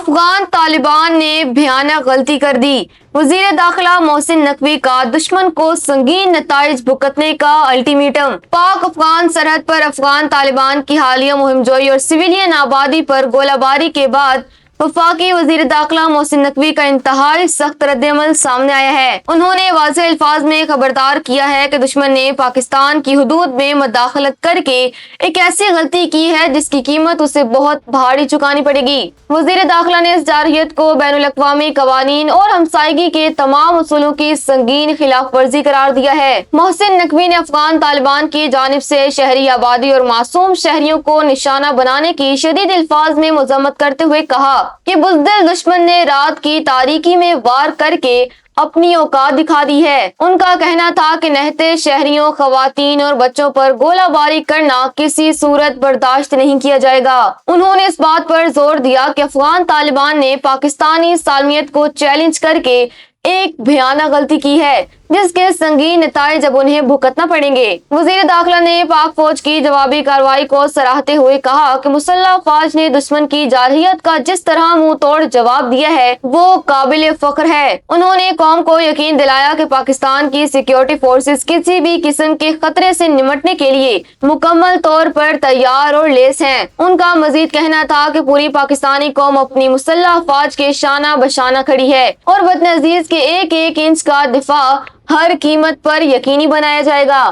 افغان طالبان نے بھیانک غلطی کر دی، وزیر داخلہ محسن نقوی کا دشمن کو سنگین نتائج بھگتنے کا الٹیمیٹم۔ پاک افغان سرحد پر افغان طالبان کی حالیہ مہم جوئی اور سویلین آبادی پر گولہ باری کے بعد وفاقی وزیر داخلہ محسن نقوی کا انتہائی سخت رد عمل سامنے آیا ہے۔ انہوں نے واضح الفاظ میں خبردار کیا ہے کہ دشمن نے پاکستان کی حدود میں مداخلت کر کے ایک ایسی غلطی کی ہے جس کی قیمت اسے بہت بھاری چکانی پڑے گی۔ وزیر داخلہ نے اس جارحیت کو بین الاقوامی قوانین اور ہمسائیگی کے تمام اصولوں کی سنگین خلاف ورزی قرار دیا ہے۔ محسن نقوی نے افغان طالبان کی جانب سے شہری آبادی اور معصوم شہریوں کو نشانہ بنانے کی شدید الفاظ میں مذمت کرتے ہوئے کہا کہ بزدل دشمن نے رات کی تاریکی میں وار کر کے اپنی اوقات دکھا دی ہے۔ ان کا کہنا تھا کہ نہتے شہریوں، خواتین اور بچوں پر گولہ باری کرنا کسی صورت برداشت نہیں کیا جائے گا۔ انہوں نے اس بات پر زور دیا کہ افغان طالبان نے پاکستانی سالمیت کو چیلنج کر کے ایک بھیانک غلطی کی ہے جس کے سنگین نتائج اب انہیں بھگتنا پڑیں گے۔ وزیر داخلہ نے پاک فوج کی جوابی کارروائی کو سراہتے ہوئے کہا کہ مسلح افواج نے دشمن کی جارحیت کا جس طرح منہ توڑ جواب دیا ہے وہ قابل فخر ہے۔ انہوں نے قوم کو یقین دلایا کہ پاکستان کی سیکیورٹی فورسز کسی بھی قسم کے خطرے سے نمٹنے کے لیے مکمل طور پر تیار اور لیس ہیں۔ ان کا مزید کہنا تھا کہ پوری پاکستانی قوم اپنی مسلح افواج کے شانہ بشانہ کھڑی ہے اور وطن عزیز کے ایک ایک انچ کا دفاع ہر قیمت پر یقینی بنایا جائے گا۔